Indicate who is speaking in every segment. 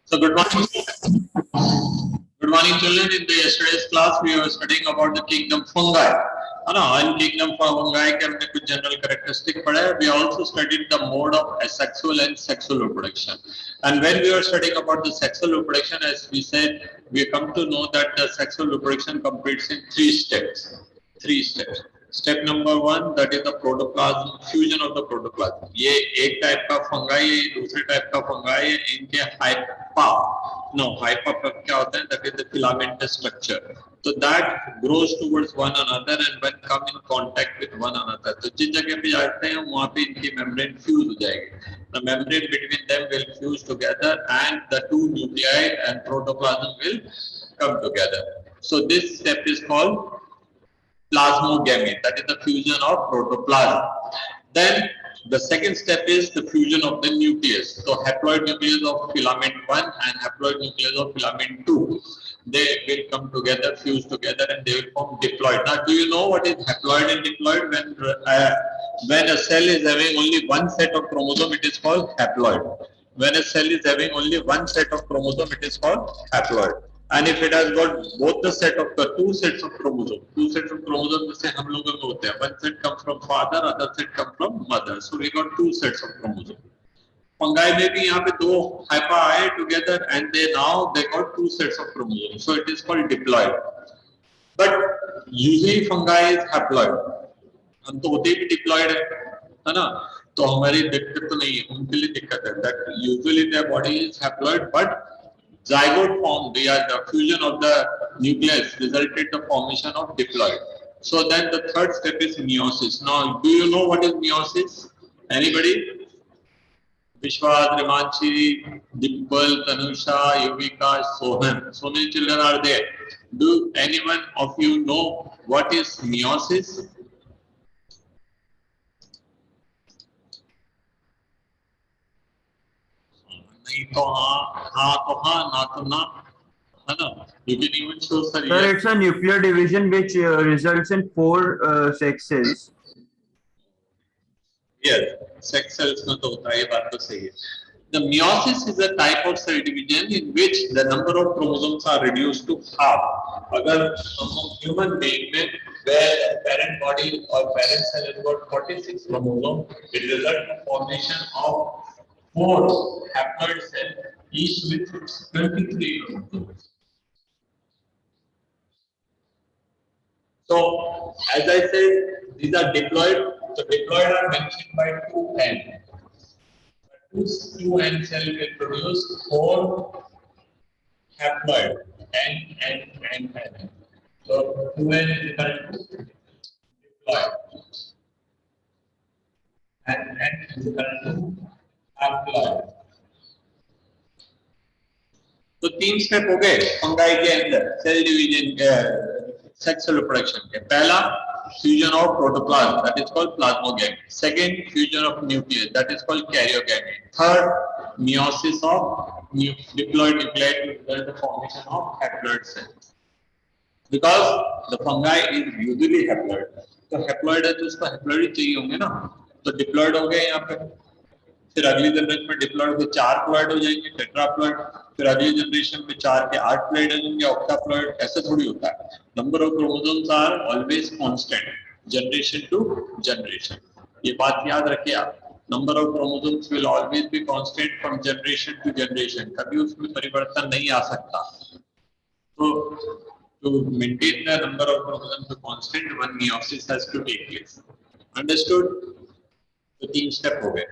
Speaker 1: So good morning. Good morning, children. In the yesterday's class, we were studying about the kingdom fungi. है ना? In kingdom fungi के हमने कुछ general characteristic पढ़ा है. We also studied the mode of asexual and sexual reproduction. And when we were studying about the sexual reproduction, as we said, we come to know that the sexual reproduction completes in three steps. Three steps. Step number one, that is the protoplasm, fusion of the protoplasm. ये एक type का fungi है, ये दूसरे type का fungi है. इनके HEPA, no, hypa क्या होता है? That is the filamentous structure. So that grows towards one another and when come in contact with one another. तो जिस जगह पे जाते हैं वहाँ पे इनकी membrane fuse हो जाएगी. The membrane between them will fuse together and the two nuclei and protoplasm will come together. So this step is called plasmogamy, that is the fusion of protoplasm. Then the second step is the fusion of the nucleus. So haploid nucleus of filament 1 and haploid nucleus of filament 2. They will come together, fuse together and they will form diploid. Now do you know what is haploid and diploid? When a cell is having only one set of chromosome, it is called haploid. When a cell is having only one set of chromosome, it is called haploid. And if it has got both the set of the two sets of chromosome जैसे हम लोगों में होते हैं, one set comes from father, other set comes from mother, so we got two sets of chromosome. Fungi में भी यहाँ पे दो hypha आए together and they got two sets of chromosome, so it is called diploid. But usually fungi is haploid. हम तो होते भी diploid है ना? तो हमारी दिक्कत तो नहीं है, उनके लिए दिक्कत है. That usually their body is haploid, but zygote formed, the fusion of the nucleus resulted the formation of diploid. So then the third step is meiosis. Now, do you know what is meiosis? Anybody? Vishwas, Rimanchi, Dimple, Tanusha, Yuvika, Sohan. So many children are there. Do anyone of you know what is meiosis? नहीं तो हाँ तो हाँ, ना तो ना, है ना? You can even show sir.
Speaker 2: Sir, it's a nuclear division which results in four sex cells.
Speaker 1: Yes, sex cells में तो होता है, ये बात तो सही है. The meiosis is a type of cell division in which the number of chromosomes are reduced to half. अगर human being में where the parent body or parent cell has got 46 chromosomes, it results in formation of 4 haploid cells, each with 23 chromosomes. So, as I said, these are diploid. So, diploid are mentioned by 2N. 2N cell will produce 4 haploid. N. So, 2N is equal to diploid. And N is equal to haploid. तो 3 step हो गए fungi के अंदर cell division sexual reproduction के. पहला fusion of protoplasm, that is called plasmogamy. Second, fusion of nucleus, that is called karyogamy. Third, meiosis of diploid nuclei to result the formation of haploid cells. Because the fungi is usually haploid, तो haploid है तो उसको haploid चाहिए होंगे ना, तो diploid हो गए यहाँ पे. फिर अगली जनरेशन में डिप्लॉइड के 4 प्लॉइड हो जाएंगे, टेट्राप्लॉइड. फिर अगली जनरेशन में 4 के 8 प्लॉइड हो जाएंगे, ऑक्टाप्लॉइड. ऐसे थोड़ी होता है. Number of chromosomes are always constant generation to generation. ये बात याद रखिए आप. Number of chromosomes will always be constant from generation to generation. कभी उसमें परिवर्तन नहीं आ सकता. तो to maintain the number of chromosomes to constant, one meiosis has to take place. Understood? The 3 step हो गए.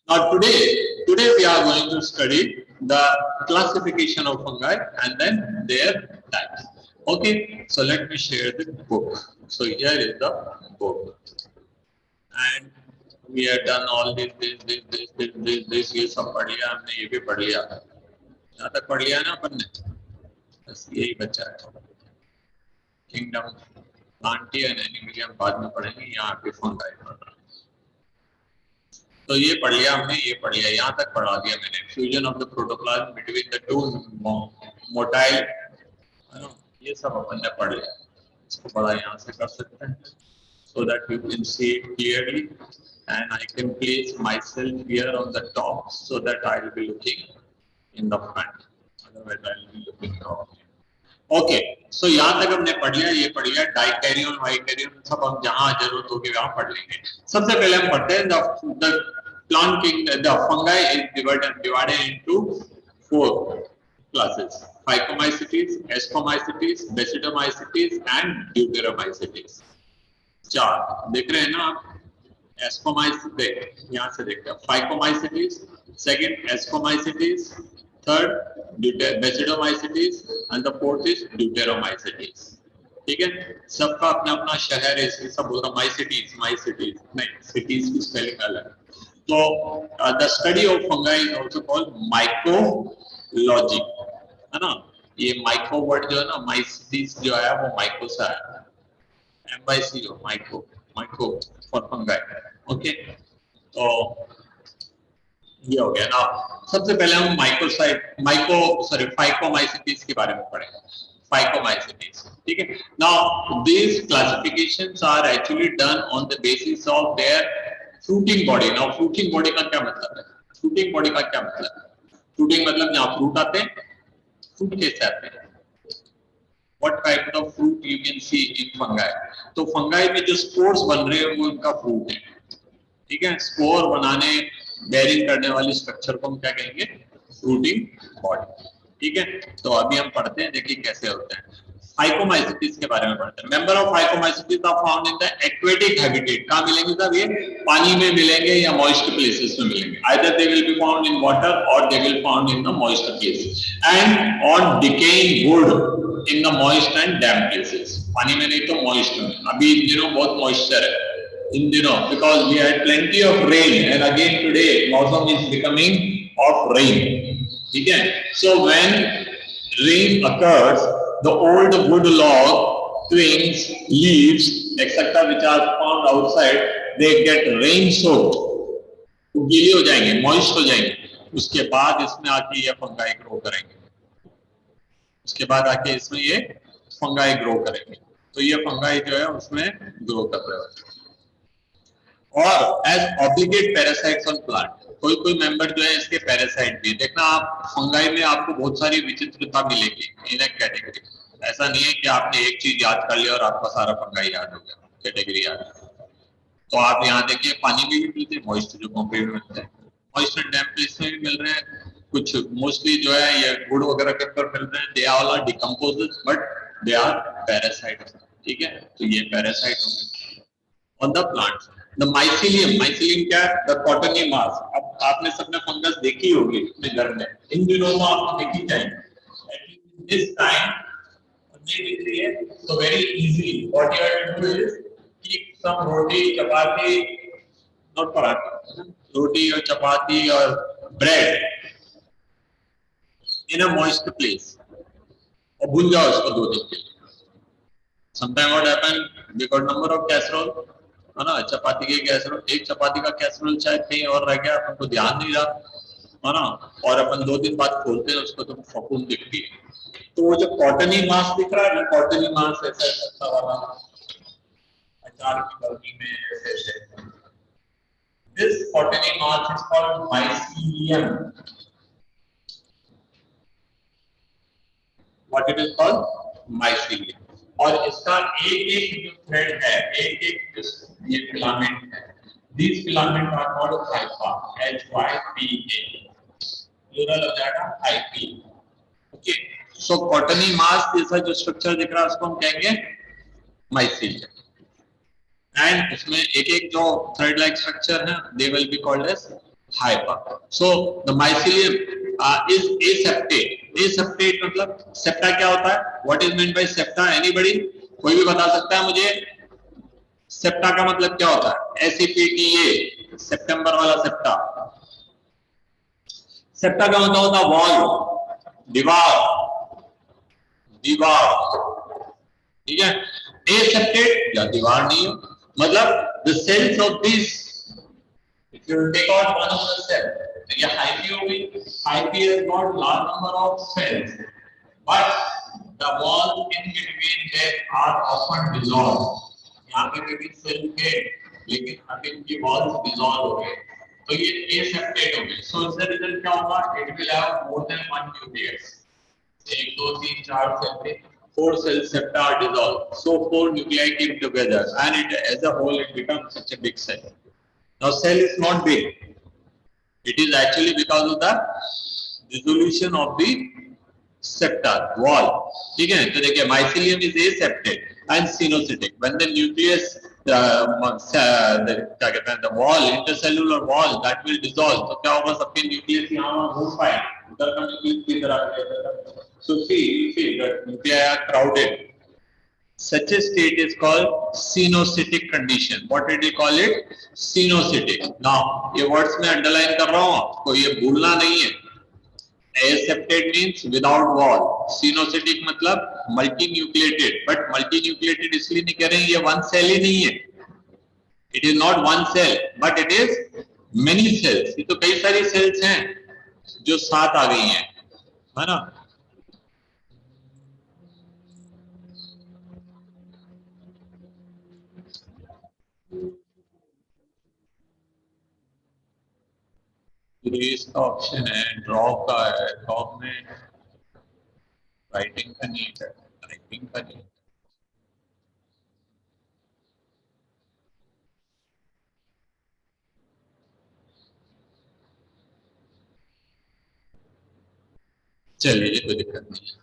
Speaker 1: Now today we are going to study the classification of fungi and then their types. Okay, so let me share the book. So here is the book, and we have done all this. ये सब पढ़ लिया हमने, ये भी पढ़ लिया. यहाँ तक पढ़ लिया ना अपन ने, बस यही बचा है. किंगडम प्लांटी एंड एनिमल हम बाद में पढ़ेंगे. यहाँ पे फंगाई पढ़ रहा. तो ये पढ़ लिया हमने, ये पढ़ लिया, यहाँ तक पढ़ा दिया मैंने. Fusion of the protoplasm between the two motile, ये सब अपन ने पढ़ लिया. इसको बड़ा यहाँ से कर सकते हैं so that you can see it clearly, and I can place myself here on the top so that I will be looking in the front. otherwise I'll be looking wrong. Okay, so यहाँ तक हमने पढ़ लिया, ये पढ़ लिया dikaryon वाइकैरियन सब हम जहाँ जरूरत होगी वहाँ पढ़ लेंगे। सबसे पहले हम पढ़ते हैं the plant kingdom, the fungi is divided into 4 classes: Phycomycetes, Ascomycetes, Basidiomycetes and Deuteromycetes। 4 देख रहे हैं ना आप? Ascomycetes, यहाँ से देखते हैं Phycomycetes, second Ascomycetes, third Basidiomycetes and the fourth is Deuteromycetes। ठीक है, सबका अपना अपना शहर है, इसलिए सब बोलता माइसिटीज नहीं, सिटीज की स्पेलिंग अलग। तो the study of fungi is also called mycology, है ना। ये माइको वर्ड जो है ना, माइसिटीज जो है वो माइको से आया, MYCO, myco for fungi. Okay, तो ये हो गया ना। सबसे पहले हम फाइकोमाइसिटीज के बारे में पढ़ेंगे। फाइकोमाइसिटीज, ठीक है। Now these classifications are actually done on the basis of their fruiting body. Now fruiting body का क्या मतलब है? फ्रूटिंग बॉडी का क्या मतलब है? फ्रूटिंग मतलब जहाँ फ्रूट आते हैं, फ्रूट कैसे आते हैं, what type of fruit you can see in fungi। तो फंगाई में जो स्पोर्स बन रहे हैं वो उनका फ्रूट है, ठीक है। स्पोर बनाने, बेयरिंग करने वाली स्ट्रक्चर को हम क्या कहेंगे? फ्रूटिंग बॉडी, ठीक है। तो अभी हम पढ़ते हैं, देखिए कैसे होते हैं। फाइकोमाइसिटीज के बारे में पढ़ते हैं। Member of phycomycetes are found in the aquatic habitat. कहाँ मिलेंगे साहब? ये पानी में मिलेंगे या मॉइस्ट प्लेसेस में मिलेंगे। Either they will be found in water और they will found in the moist places and on decaying wood in the moist and damp places. पानी में नहीं तो मॉइस्ट में। अभी इन दिनों बहुत मॉइस्चर है in because we had plenty of rain and again today मौसम is becoming of rain, ठीक है। So when rain occurs, the old wood log, twigs, leaves etc which are found outside, they get rain soaked, तो गीले हो जाएंगे, moist हो जाएंगे। उसके बाद इसमें आके ये फंगाई ग्रो करेंगे, उसके बाद आके इसमें ये फंगाई ग्रो करेंगे। तो ये फंगाई जो है उसमें ग्रो कर रहे हैं। और as obligate parasites on plant, कोई कोई मेंबर जो है इसके पैरासाइट भी। देखना आप फंगाई में आपको बहुत सारी विचित्रता मिलेगी इन एक कैटेगरी। ऐसा नहीं है कि आपने एक चीज याद कर लिया और आपका सारा फंगाई याद हो गया, कैटेगरी याद है। तो आप यहाँ देखिए पानी में भी मिलते हैं, मॉइस्ट जो कॉम्पेयर मिलते हैं, मॉइस्ट एंड डैम्प प्लेस में भी मिल रहे हैं। कुछ मोस्टली जो है ये गुड़ वगैरह के ऊपर मिल रहे हैं। They are all decomposers but they are parasite, ठीक है। तो ये पैरासाइट हो गए on the plants. The mycelium, mycelium क्या है? The cottony mass. अब आपने सबने फंगस देखी होगी अपने घर में, इन दिनों तो आपको देखी जाएगी। दिस टाइम नहीं दिख रही है तो very easily what you have to do is keep some roti, chapati, not paratha, roti और चपाती और bread in a moist place और भून जाओ उसको 2 दिन के लिए। Sometime what happen, we got number of casserole, है ना, चपाती के कैसरोल, एक चपाती का कैसरोल शायद कहीं और रह गया, अपन को ध्यान नहीं रहा, है ना, और अपन 2 दिन बाद खोलते हैं उसको तो फफूंद दिखती है। तो वो जो कॉटनी मास दिख रहा है ना, कॉटनी मास ऐसा ऐसा वाला अचार की बर्फी में ऐसे ऐसे, this cottony mass is called mycelium. What it is called? Mycelium. और इसका एक एक जो थ्रेड है, एक एक ये फिलामेंट है, these filament are called hypha, HYPA, plural हो जाएगा hypha। Okay, so cottony mass जैसा जो स्ट्रक्चर दिख रहा है उसको हम कहेंगे माइसिलियम। एंड इसमें एक एक जो थ्रेड लाइक स्ट्रक्चर है, they will be called as hypha। So the mycelium is aseptate। aseptate मतलब सेप्टा क्या होता है? What is meant by septa? Anybody? कोई भी बता सकता है मुझे? सेप्टा का मतलब क्या होता है? SEPTA, सितंबर वाला सेप्टा। सेप्टा का मतलब होता है वॉल, दीवार, दीवार, ठीक है। एसेप्टेट या दीवार नहीं हो, मतलब the cells of this, if you take out one of the cells, ये hyphae हो गई, hyphae has got large number of cells, but the walls in between them are often dissolved। यहाँ पे भी सेल थे लेकिन अब इनकी वॉल्स डिसॉल्व हो गए, तो ये एसेप्टेट हो गए। सो इसका रिजल्ट क्या होगा? It will have more than 1 nucleus. 1 2 3 4 cell थे, 4 cells septa are dissolved, so 4 nuclei came together and it as a whole it becomes such a big cell. Now cell is not big, it is actually because of the dissolution of the septa wall. ठीक है, तो देखिए mycelium is aseptate and sinusitic. When the nucleus क्या कहते हैं the wall, intercellular wall that will dissolve, तो क्या होगा, सबके nucleus यहाँ वहाँ घूम पाए, उधर का nucleus की तरह. So see that nuclei are crowded. Such a state is called sinusitic condition. What did we call it? Sinusitic. Now ये words में underline कर रहा हूँ, आपको ये भूलना नहीं है. Aseptate means without wall. Sinusitic मतलब multinucleated. But multinucleated इसलिए नहीं कह रहे हैं, ये one cell ही नहीं है. It is not one cell, but it is many cells. ये तो कई सारी cells हैं जो साथ आ गई हैं, है ना? इरेज का ऑप्शन है, ड्रॉ का है, ड्रॉ में राइटिंग का नहीं है, टाइपिंग का नहीं है. चलिए कोई दिक्कत नहीं है.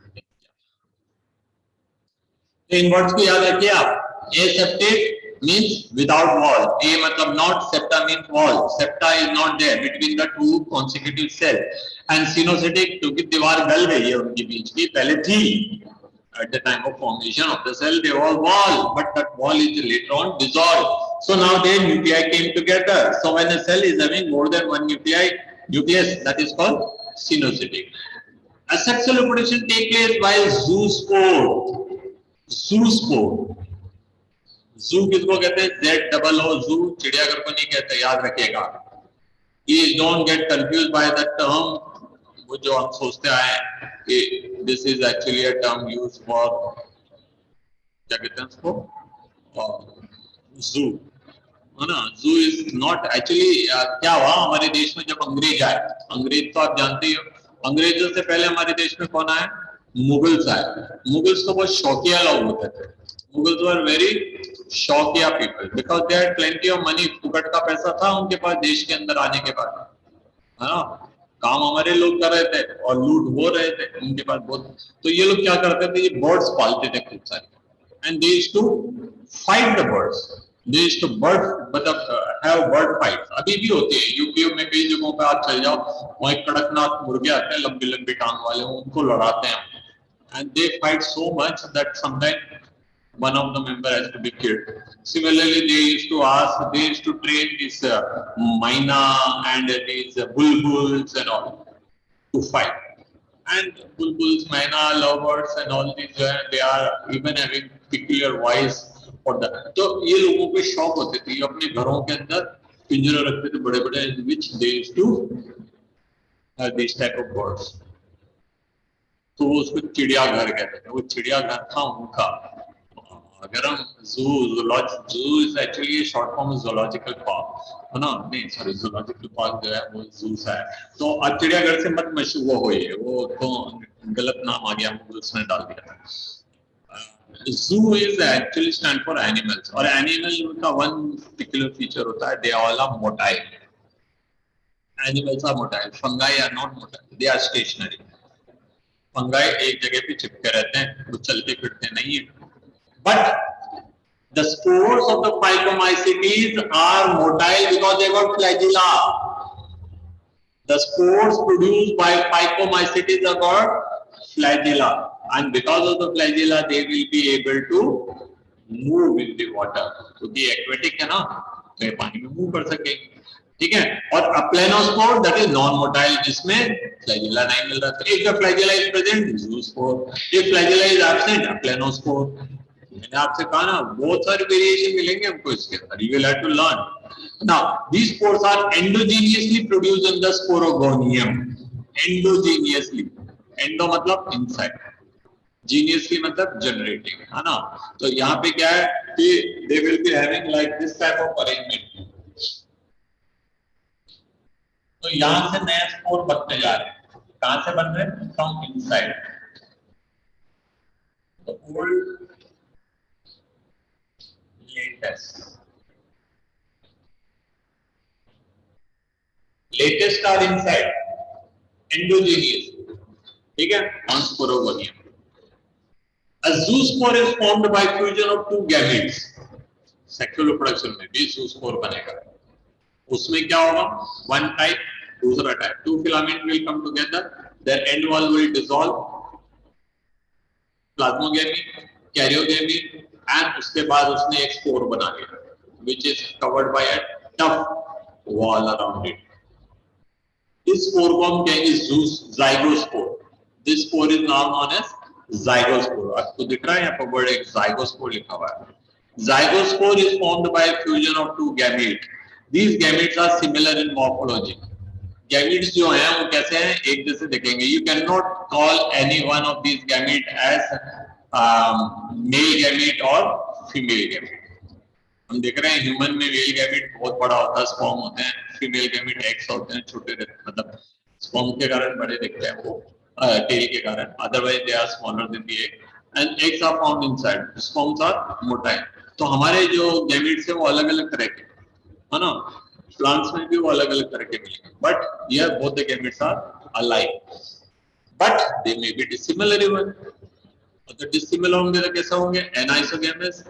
Speaker 1: इन वर्ड्स को याद रखिए आप. Aseptate means without wall. A मतलब not, septa means wall. Septa is not there between the two consecutive cells. And sinusitic क्योंकि दीवार गल गई है उनके बीच की, पहले थी. At the time of formation of the cell, they were wall, but that wall is later on dissolved. So now their nuclei came together. So when a cell is having more than one nucleus, that is called sinusitic. Asexual reproduction takes place while zoospore. Zoospore. जू किसको कहते हैं? ZOO जू, चिड़ियाघर को नहीं कहते, याद रखिएगा. Please don't get confused by that term. वो जो हम सोचते आए कि this is actually a term used for क्या कहते हैं उसको, जू, है ना? जू is not actually. क्या हुआ हमारे देश में जब अंग्रेज आए, अंग्रेज तो आप जानते ही हो, अंग्रेजों से पहले हमारे देश में कौन आया? मुगल्स आए. मुगल्स तो बहुत शौकिया लोग होते थे. Mughals were very शौकिया people because they had plenty of money. फुकट का पैसा था उनके पास देश के अंदर आने के बाद, है ना? काम हमारे लोग कर रहे थे और लूट हो रहे थे, उनके पास बहुत. तो ये लोग क्या करते थे, ये बर्ड्स पालते थे खूब सारे, and they used to fight the birds. They used to मतलब हैव बर्ड फाइट्स. अभी भी होती है यूपी में, कई जगहों पे आप चल जाओ, वहाँ कड़कनाथ मुर्गे आते हैं लंबी लंबी टांग वाले, उनको लड़ाते हैं. And they fight so much that sometimes one of the member has to be killed. Similarly, they used to train this myna and these bulbuls and all to fight. And bulbuls, myna, lovebirds and all these, they are even having peculiar voice for that. तो ये लोगों को शौक होते थे, ये अपने घरों के अंदर पिंजरे रखते थे बड़े बड़े, which they used to have these type of birds. तो उसको चिड़ियाघर कहते थे. वो चिड़ियाघर था उनका. अगर हम जू is actually short form zoological park, है ना? नहीं सॉरी, zoological park जो है वो जू सा है. तो अब चिड़ियाघर से मत मशहूर हो ये, वो तो गलत नाम आ गया, मुगल्स ने डाल दिया था. Zoo is actually stand for animals, और एनिमल का वन particular feature होता है, they all are motile. Animals are motile, fungi are not motile, they are stationary. Fungi एक जगह पे चिपके रहते हैं, वो चलते फिरते नहीं है. But the spores of the phycomycetes are motile because they got flagella. The spores produced by phycomycetes are called flagella, and because of the flagella, they will be able to move in the water. क्योंकि aquatic है ना, तो ये पानी में move कर सकेंगे. ठीक है. और अप्लेनोस्पोर that is non-motile, जिसमें flagella नहीं मिल रहा. If the flagella is present, zoospore. If flagella is absent, अप्लेनोस्पोर. मैंने आपसे कहा ना, बहुत सारे वेरिएशन मिलेंगे हमको इसके अंदर. You will have to learn. Now, these spores are endogenously produced in the sporogonium. Endogenously. Endo मतलब inside. Geniusly मतलब generating, है ना? तो यहाँ पे क्या है कि they will be having like this type of arrangement. तो यहाँ से नए स्पोर बनते जा रहे हैं. कहाँ से बन रहे हैं? From inside. The old, latest. Latest are inside. Endogenous. ठीक है? On sporogonium. A zoospore is formed by fusion of two gametes. Sexual reproduction में भी zoospore बनेगा. उसमें क्या होगा? One type, दूसरा type. Two filament will come together. Their end wall will dissolve. Plasmogamy, karyogamy, and उसके बाद उसने एक spore बना लिया, which is covered by a tough wall around it. This spore को हम कहेंगे zygospore. This spore is now known as zygospore. आपको दिख रहा है यहाँ पर वर्ड एक zygospore लिखा हुआ है. Zygospore is formed by a fusion of two gametes. These gametes are similar in morphology. Gametes जो हैं वो कैसे हैं? एक जैसे दिखेंगे. You cannot call any one of these gametes as male gamete or female gamete. हम देख रहे हैं ह्यूमन में मेल गैमेट बहुत बड़ा होता है, स्पर्म होते हैं, फीमेल गैमेट एग्स होते हैं, छोटे मतलब स्पर्म के कारण बड़े दिखते हैं वो टेल के कारण, otherwise they are smaller than the egg and eggs are found inside, sperms are motile. तो हमारे जो गैमेट्स है वो अलग अलग तरह के है ना, प्लांट्स में भी वो अलग अलग तरह के मिलेंगे, but here both the gametes are alike but they may be dissimilar even. तो डिसिमिलर होंगे तो कैसा होंगे? एनाइसोगैमस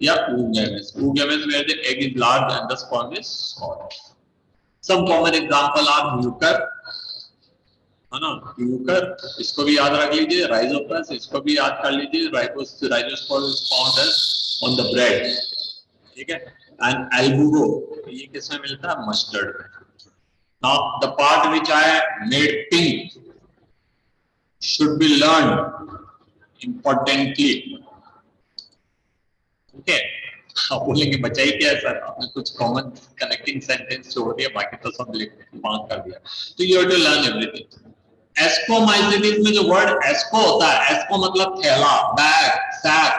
Speaker 1: या oogamous. Oogamous where the egg is large and the sperm is small. Some common example are mucor, है ना, mucor, इसको भी याद रख लीजिए. Rhizopus, इसको भी याद कर लीजिए. Rhizospore is found as on the bread, ठीक है. And albugo, ये किसमें मिलता है? Mustard. Now the part which I made pink should be learned importantly. Okay, आप बोलेंगे बचाई क्या है सर, आपने कुछ कॉमन कनेक्टिंग सेंटेंस छोड़ दिया, बाकी तो सब लिख मार्क कर दिया. तो you have to learn everything. Ascomycetes में जो वर्ड एस्को होता है, एस्को मतलब थैला, बैग, सैक.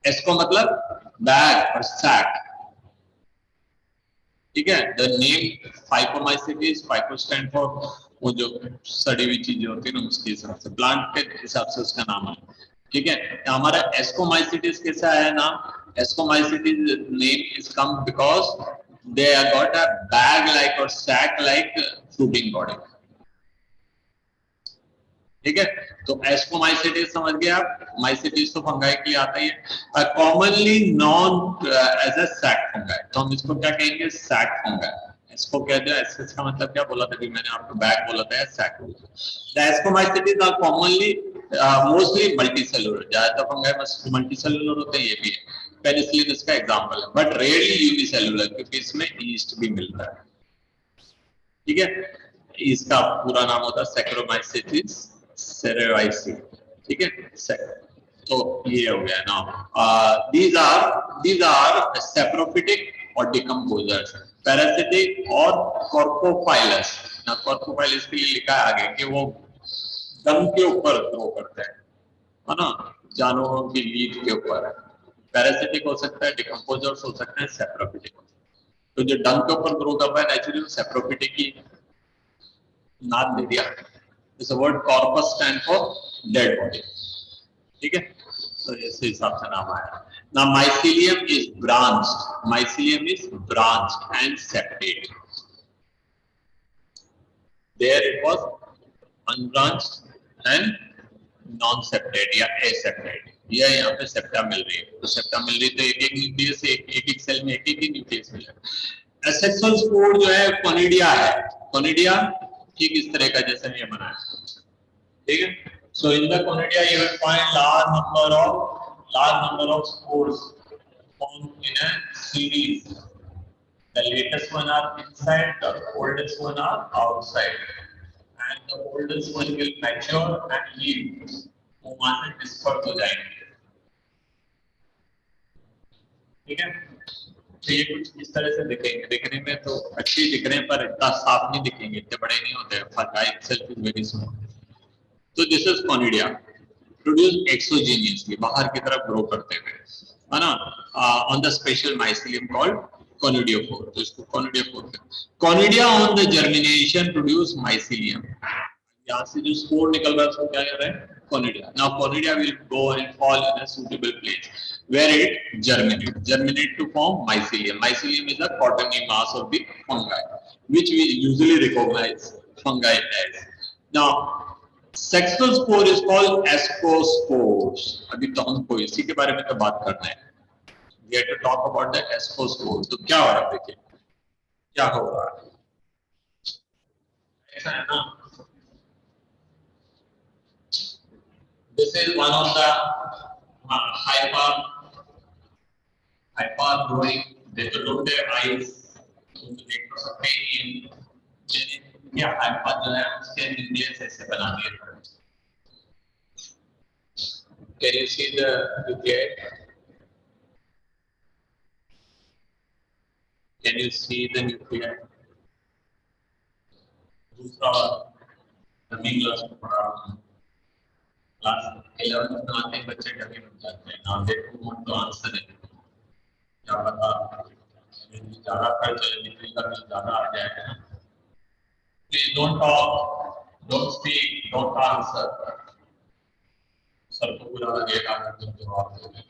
Speaker 1: एस्को मतलब बैग और सैक, ठीक है. The name phycomycetes, phyco stand for वो जो सड़ी हुई चीजें होती है ना, उसके हिसाब से प्लांट के हिसाब से उसका नाम है, ठीक है. हमारा एस्कोमाइसिटीज कैसा है नाम? Ascomycetes name is come because they are got a bag like और सैक लाइक फ्रूटिंग बॉडी, ठीक है. तो एस्कोमाइसिटीज समझ गए आप. माइसिटीज तो फंगाई के लिए आता ही है. Commonly known as a sac fungi, तो हम इसको क्या कहेंगे? Sac fungi. इसको कहते हैं. एसएस का मतलब क्या बोला था कि मैंने आपको बैग बोला था या सैक बोला था. The ascomycetes are commonly mostly multicellular. ज्यादातर फंगाई मल्टीसेलुलर होते हैं, ये भी है. पेनिसिलिन इसका एग्जांपल है, बट रेयरली यूनिसेलुलर, क्योंकि इसमें ईस्ट भी मिल रहा है, ठीक है. इसका पूरा नाम होता है सैक्रोमाइसिटीज सेरेराइसी, ठीक है. तो ये हो गया नाउ. these are saprophytic और decomposers, parasitic और corpophyllous. ना corpophyllous के लिए लिखा है आगे कि वो डंक के ऊपर ग्रो करते हैं, है ना, जानवरों की लीफ के ऊपर है. पैरासिटिक हो सकता है, डिकम्पोजर्स हो सकते हैं, सेप्रोफिटिक. तो जो डंक के ऊपर ग्रो कर रहा है नेचुरली सेप्रोफिटिक की नाम दे दिया. This word corpus stand for dead body, ठीक है. तो इस हिसाब से नाम आया. ना mycelium is branched, mycelium is branched and septate. There it was unbranched and non septate या एसेपरेट. ये यहाँ पे सेप्टा मिल रही है. तो सेप्टा मिल रही तो एक एक न्यूक्लियस से एक सेल में एक एक न्यूक्लियस मिलेगा. एसेक्सुअल स्पोर जो है कोनिडिया है. कोनिडिया ठीक इस तरह का जैसे ये बना है, ठीक है. So in the conidia you will find large number of spores formed in a series. The latest one are inside, the oldest one are outside. And the oldest one will mature and yield. वो वहां से disperse हो जाएंगे, ठीक है. तो ये कुछ इस तरह से दिखेंगे. दिखने में तो अच्छे दिख रहे हैं पर इतना साफ नहीं दिखेंगे, इतने बड़े नहीं होते. Fungi itself is very small. तो दिस इज कोनिडिया प्रोड्यूस एक्सोजेनियसली, बाहर की तरफ ग्रो करते हुए, है ना, on the special mycelium called conidiophore. तो इसको conidiophore. Conidia on the germination produce mycelium. यहाँ से जो स्पोर निकल रहा है उसको क्या कह रहे हैं? Conidia. Now conidia will go and fall in a suitable place where it germinate to form mycelium. Mycelium is the cottony mass of the fungi, which we usually recognize fungi as. Now sexual spore is called ascospores. अभी तो हमको इसी के बारे में तो बात करना है. We have to talk about the ascospore. तो क्या हो रहा है? देखिए क्या हो रहा है. ऐसा है ना. This is one of the hyper growing. They don't have eyes. तो देख तो सकते हैं ये hyper जो है उसके nucleus ऐसे बना दिए. Can you see the nuclei? Can you see the nuclei? दूसरा डमी क्लास में पढ़ा क्लास 11 में आते हैं बच्चे डमी बन जाते हैं. Now they don't want to answer it. क्या पता ज़्यादा खर्च निकल कर ज़्यादा आ जाएगा. Please don't talk, don't speak, don't answer. सबको बुरा लगेगा अगर तुम जवाब दोगे.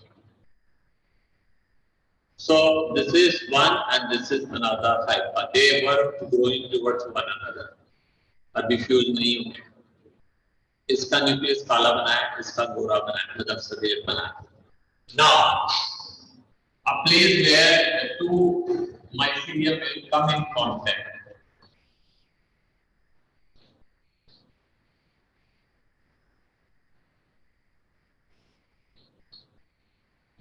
Speaker 1: So this is one and this is another hyper. They were growing towards one another. अभी फ्यूज नहीं होंगे. इसका न्यूक्लियस काला बना है, इसका गोरा बना है, मतलब सफेद बना है. Now, a place where the two mycelium will come in contact.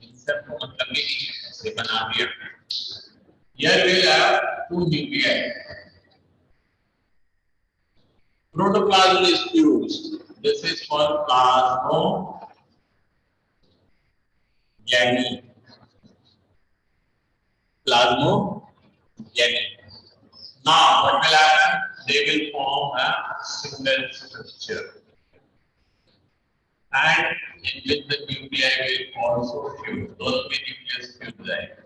Speaker 1: इनसे मतलब ये ऐसे बना दिया. Here we have two nuclei. Protoplasm is fused. This is called plasmogamy. Plasmogamy. Now, what will happen? They will form a single structure, and in which the nuclei will also fuse. Those में nucleus fuse जाएगा.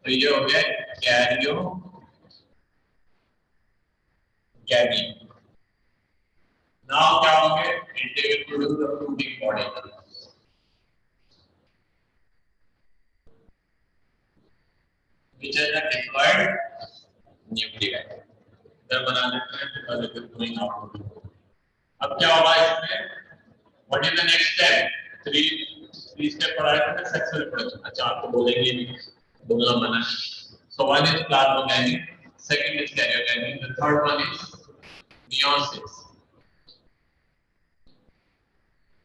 Speaker 1: तो ये हो गया karyogamy. Now क्या होंगे? They will produce the fruiting body. Which is a diploid nuclei. इधर बना देते हैं because it is going out. अब क्या होगा इसमें? What is the next step? Three step पढ़ा है तो sexual reproduction. अच्छा आपको बोलेंगे भी बोलना मना. So one is plasmogamy, second is karyogamy, the third one is meiosis.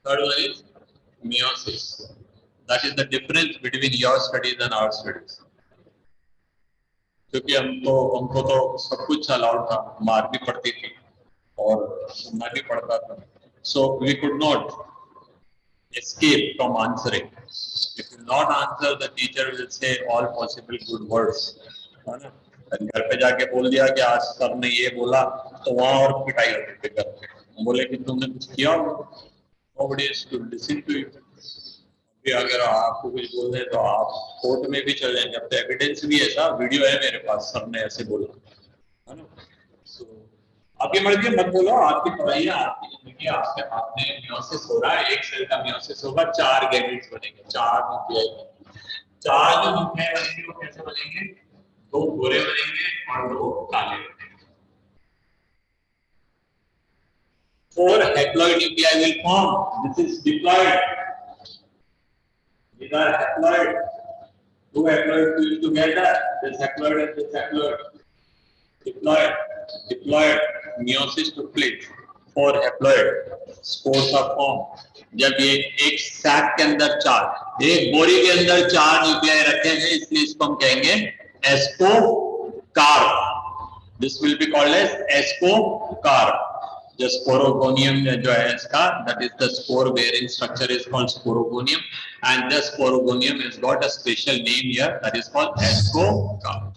Speaker 1: Third one is meiosis. That is the difference between your studies and our studies. क्योंकि हमको तो सब कुछ अलाउड था, मार भी पड़ती थी और सुनना भी पड़ता था. So we could not escape from answering. If you not answer, the teacher will say all possible good words. है ना? घर पे जाके बोल दिया कि आज सर ने ये बोला तो वहाँ और पिटाई होती थी घर पे. बोले कि तुमने कुछ किया, nobody is to listen to you. अगर आपको कुछ बोल रहे तो आप कोर्ट में भी चले जाएंगे. अब तो एविडेंस भी ऐसा वीडियो है मेरे पास, सर ने ऐसे बोला है ना. तो आपकी मर्जी, मत बोलो, आपकी पढ़ाई है, आपकी जिंदगी, आपके हाथ में मियोसिस हो रहा है. एक सेल का मियोसिस होगा, 4 गैमेट्स बनेंगे, 4 न्यूक्लियाई. 4 जो न्यूक्लियाई बनेंगे वो कैसे बनेंगे? 2 गोरे बनेंगे और 2 काले बनेंगे. 4 haploid nuclei will form. This is diploid. These are haploid. 2 haploid fused together. This haploid and this haploid. Diploid. Meiosis took place. 4 haploid spores are formed. जब ये एक सैक के अंदर 4, एक बोरी के अंदर 4 न्यूक्लियाई रखे हैं, इसलिए इसको हम कहेंगे ascocarp. This will be called as ascocarp. The sporogonium जो है इसका, that is the spore bearing structure is called sporogonium, and the sporogonium has got a special name here that is called ascocarp.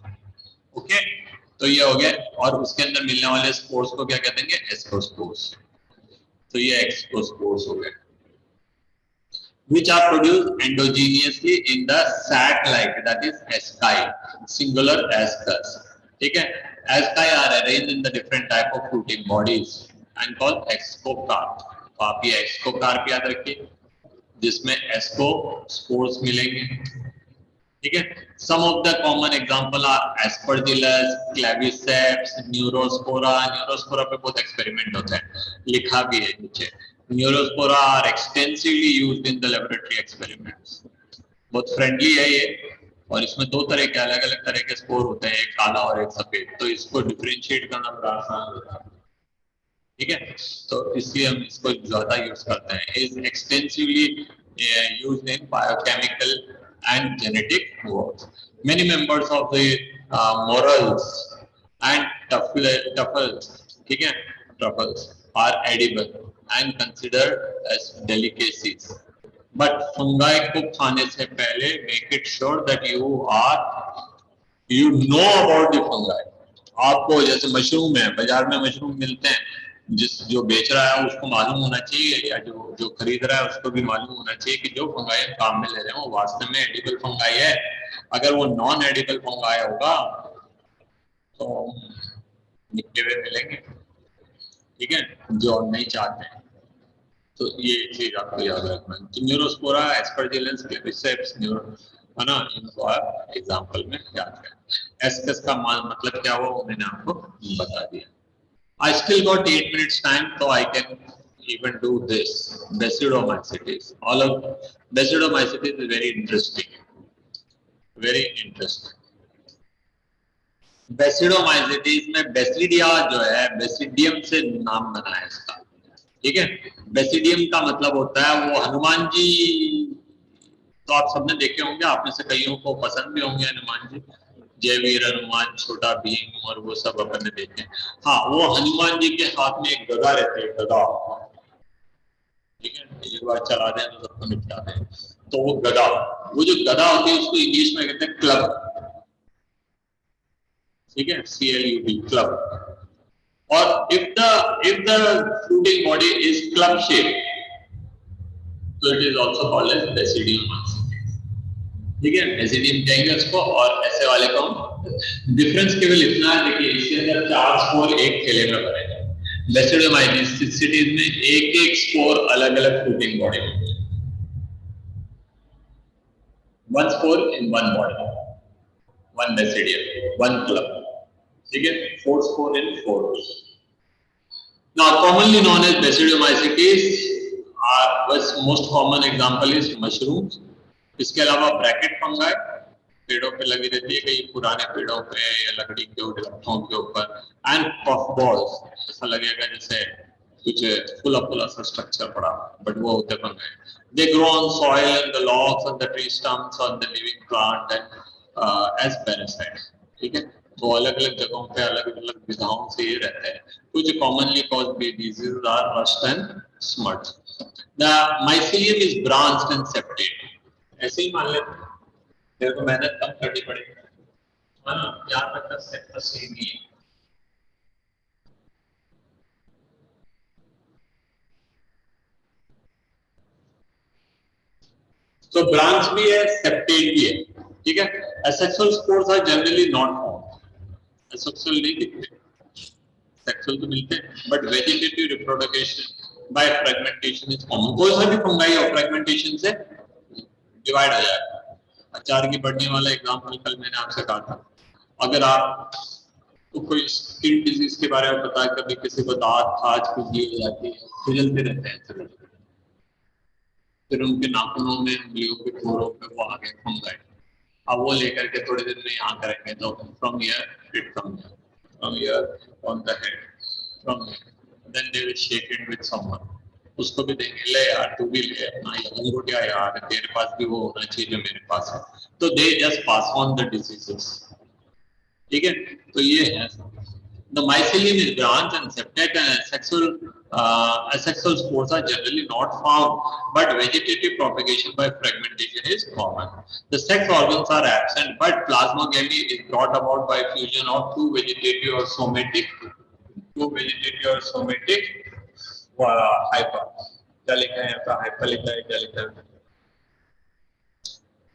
Speaker 1: Okay, तो ये हो गया. और उसके अंदर मिलने वाले स्पोर्स को क्या कहते हैं? एस्कोस्पोर्स. तो ये एक्सोस्पोर्स हो गए, which are produced endogenously in the sac-like, that is asci, singular ascus. ठीक है. Asci are arranged in the different type of fruiting bodies. and called ascocarp. तो आप ये ascocarp याद रखिए, जिसमें asco spores मिलेंगे, ठीक है। Some of the common example are aspergillus, claviceps, neurospora. Neurospora पे बहुत एक्सपेरिमेंट होता है, लिखा भी है नीचे। Neurospora are extensively used in the laboratory experiments. बहुत फ्रेंडली है ये, और इसमें दो तरह के अलग अलग तरह के स्पोर होते हैं, एक काला और एक सफेद, तो इसको डिफरेंशिएट करना बड़ा आसान होता है, ठीक है। तो इसलिए हम इसको ज्यादा यूज करते हैं। Is extensively used in biochemical and genetic work. Many members of the morels and truffles, ठीक है, truffles are edible and considered as delicacies. But fungi को खाने से पहले make it sure that you know about the fungi. आपको जैसे mushroom है, बाजार में मशरूम मिलते हैं, जो बेच रहा है उसको मालूम होना चाहिए, या जो खरीद रहा है उसको भी मालूम होना चाहिए कि जो फंगाई हम काम में ले रहे हैं वो वास्तव में एडिबल फंगाई है। अगर वो नॉन एडिबल फंगाई होगा तो निकटे हुए मिलेंगे, ठीक है, जो हम नहीं चाहते हैं। तो ये चीज आपको याद रखना है। तो न्यूरोस्पोरा, एस्परजिलस, क्लेविसेप्स, है ना, इनको आप एग्जांपल में याद करें। एस्कस का मतलब क्या हुआ वो मैंने आपको बता दिया। I still got 8 minutes time, so I can even do this. Basidiomycetes. All of Basidiomycetes is very interesting. Very interesting. Basidiomycetes में बेसिडिया जो है, बेसिडियम से नाम बना है इसका, ठीक है। बेसिडियम का मतलब होता है वो हनुमान जी, तो आप सबने देखे होंगे, आप में से कईयों को पसंद भी होंगे हनुमान जी, जय वीर हनुमान, छोटा भीम, और वो सब अपन ने देखे। हाँ, वो हनुमान जी के हाथ में एक गदा रहती है, गदा, ठीक है, एक बार चला दें तो सबको निपटा दें। तो वो गदा, वो जो गदा होती है उसको इंग्लिश में कहते हैं क्लब, ठीक है, CLUB, क्लब। और if the fruiting body is club shaped, so it is also called as basidiomycetes, ठीक है, बेसिडियम कहेंगे उसको। और ऐसे वाले को डिफरेंस केवल इतना है, देखिए इसके अंदर 4 स्पोर एक थैले में भरे हैं। बेसिडियोमाइसीटीज में एक एक स्पोर अलग अलग फ्रूटिंग बॉडी में, 1 स्पोर इन 1 बॉडी, 1 बेसिडियम, 1 क्लब, ठीक है, 4 spore in 4। Now commonly known as Basidiomycetes are most common example is mushrooms. इसके अलावा ब्रैकेट फंगाई पेड़ों पे लगी रहती है, कई पुराने पेड़ों पे या लकड़ी के दरख्तों के ऊपर। एंड पफ बॉल्स, ऐसा लगेगा जैसे कुछ फुला सा स्ट्रक्चर पड़ा, बट वो होते fungi. They grow on soil and the logs on the tree stumps on the living plant and as parasites, ठीक है। तो अलग अलग जगहों पे अलग अलग विधाओं से ये रहते हैं। कुछ commonly caused diseases are rust and smut. The mycelium is branched and septate, ऐसे ही मान लेते हैं, मेरे को मेहनत कम करनी पड़ेगी, है ना, याद रखना सेट सेम ही है। तो ब्रांच भी है, सेप्टेड भी है, ठीक है। Asexual spores are generally not found, asexual नहीं दिखते, सेक्सुअल तो मिलते हैं, but vegetative reproduction by fragmentation is common. कोई सा भी फंगाई हो फ्रेगमेंटेशन से डिवाइड हो जाएगा। अचार की बढ़ने वाला एग्जांपल कल मैंने आपसे कहा था। अगर आप तो कोई स्किन डिजीज के बारे में पता है, कभी किसी को दांत खाज खुजली हो जाती है, खुजलते रहते हैं, फिर उनके नाखूनों में, उंगलियों के छोरों पे वो आगे फंगाई, अब वो लेकर के थोड़े दिन में यहाँ करेंगे तो from here it comes, from here on the head, from then they will shake it with someone, उसको भी देंगे, ले यार तू भी ले अपना, ये अंगूठिया यार तेरे पास भी वो होना चाहिए जो मेरे पास है। तो they just pass on the diseases, ठीक है। तो ये है the mycelium is branched and septate and asexual spores are generally not found, but vegetative propagation by fragmentation is common. The sex organs are absent, but plasmogamy is brought about by fusion of two vegetative or somatic hyper. क्या लिखा है यहाँ पे, hyper लिखा है, क्या लिखा है,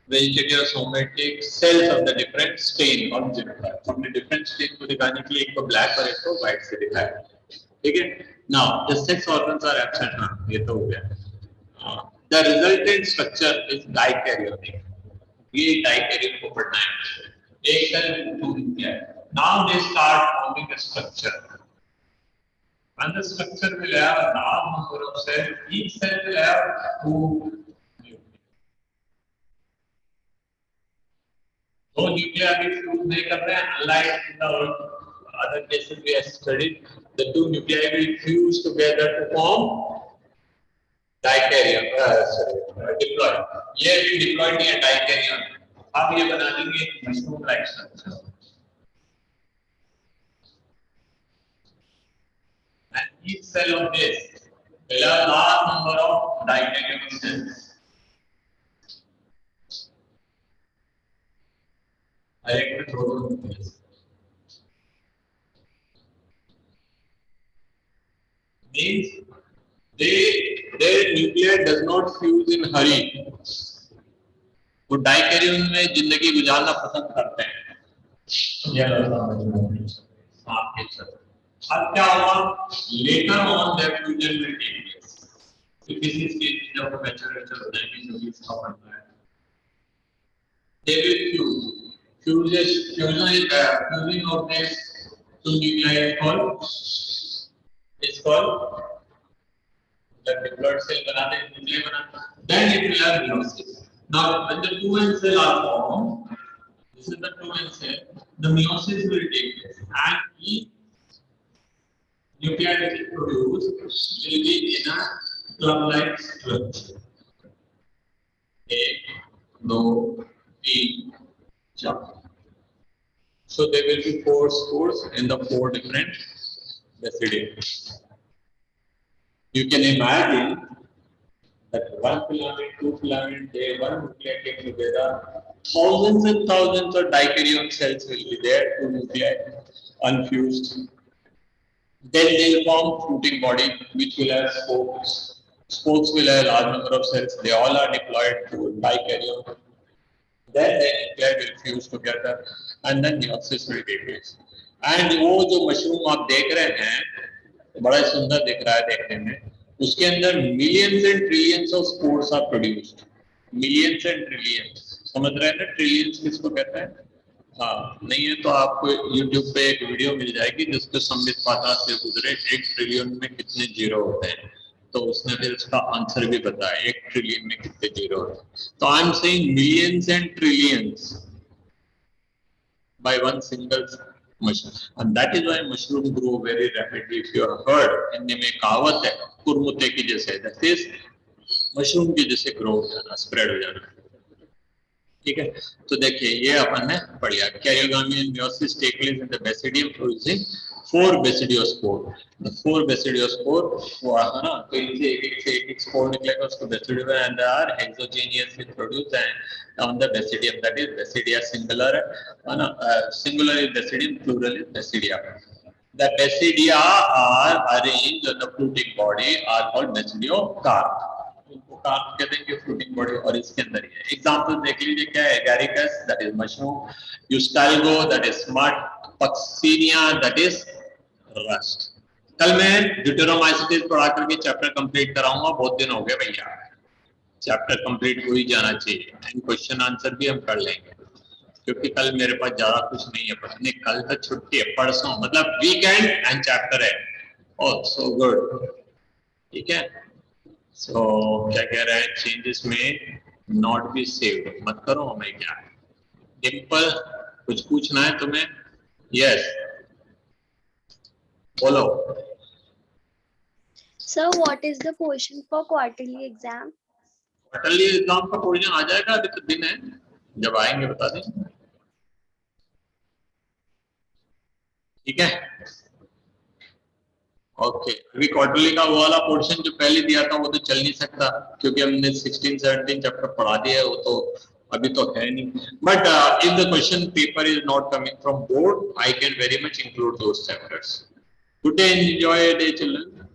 Speaker 1: vegetative or somatic cells of the different stain of genotype। हमने different stain को दिखाने के लिए एक को black और एक को white से दिखाया, ठीक है। Now, the sex organs are absent. हाँ, ये तो हो गया. The resultant structure is dikaryotic. ये dikaryon को पढ़ना है. एक cell two nuclei. Now they start forming a structure. And the structure will have a large number of cells. Each cell will have two nuclei. दो nuclei अभी fuse नहीं कर रहे हैं. Unlike in the other cases we have studied, the two nuclei will fuse together to form dikaryon. Diploid. ये भी diploid नहीं है, dikaryon. अब ये बना देंगे mushroom-like structure. And each cell of this will have a large number of dikaryon cells. Means their nuclei does not fuse in hurry. वो dikaryon में जिंदगी गुजारना पसंद करते हैं. अब क्या होगा? Later on their fusion will take place. तो किसी स्टेज में जब मैच्योरेशन हो जाएगी जो भी इसका बनता है, they will fuse. Fusion fusing of this two nuclei is called the diploid cell बनाते हैं, nuclei बनाते हैं. Then it will have meiosis. Now when the two end cell are formed, this is the two end cell, the meiosis will take place and each nuclei that is produced will be in a club-like structure. एक, दो, तीन, चार. So there will be four spores in the four different basidia. You can imagine that one filament, two filament, they one nuclei came together. Thousands and thousands of dikaryon cells will be there, two nuclei unfused. Then they will form fruiting body, which will have spokes. Spokes will have a large number of cells. They all are diploid to dikaryon. Then the nuclei will fuse together, and then meiosis will take place. And वो जो mushroom आप देख रहे हैं, बड़ा सुंदर दिख रहा है देखने में. उसके अंदर millions and trillions of spores are produced. Millions and trillions. समझ रहे हैं ना? Trillions किसको कहते हैं? हाँ, नहीं है तो आपको YouTube पे एक वीडियो मिल जाएगी जिसको संबित पात्रा से गुजरे 1 ट्रिलियन में कितने जीरो होते हैं. तो उसने फिर उसका आंसर भी बताया 1 ट्रिलियन में कितने जीरो होते हैं. तो I am saying millions and trillions by one single mushroom, and that is why mushroom grow very rapidly. If you have heard, Hindi में कहावत है कुरमुते की जैसे, that is मशरूम की जैसे ग्रो हो जाना, स्प्रेड हो जाना. ठीक है, तो देखिए ये अपन ने पढ़ लिया. Karyogamy and meiosis take place in the basidium producing 4 basidiospore. The 4 basidiospore वो है ना, तो इनसे एक स्पोर निकलेगा उसको basidium and they are exogeneously produced and on the basidium, that is basidia singular है ना, singular is basidium, plural is basidia. The basidia are arranged on the fruiting body are called basidiocarp. उनको carp कहते हैं कि fruiting body और इसके अंदर ही है. एग्जांपल देख लीजिए क्या है. Agaricus that is mushroom, Ustilago that is smut, Puccinia that is rust. कल मैं ड्यूटेरोमाइसिटिस पढ़ा करके चैप्टर कंप्लीट कराऊंगा. बहुत दिन हो गए भैया, चैप्टर कंप्लीट हो ही जाना चाहिए. एंड क्वेश्चन आंसर भी हम कर लेंगे क्योंकि कल मेरे पास ज्यादा कुछ नहीं है पढ़ने. कल तो छुट्टी है, परसों मतलब वीकेंड एंड चैप्टर है. ओह सो गुड. ठीक है, सो क्या कह रहा है, चेंजेस में नॉट बी सेव्ड मत करो. हमें क्या है, डिम्पल कुछ पूछना है तुम्हें? यस बोलो.
Speaker 3: Sir, what is the question for quarterly exam?
Speaker 1: Quarterly exam का क्वेश्चन आ जाएगा, अभी तो दिन है, जब आएंगे बता दें. ठीक है, ओके. अभी क्वार्टरली का वो वाला पोर्शन जो पहले दिया था वो तो चल नहीं सकता क्योंकि हमने 16-17 चैप्टर पढ़ा दिया है, वो तो अभी तो है नहीं. But if the question paper is not coming from board, I can very much include those chapters. Good day, enjoy day children.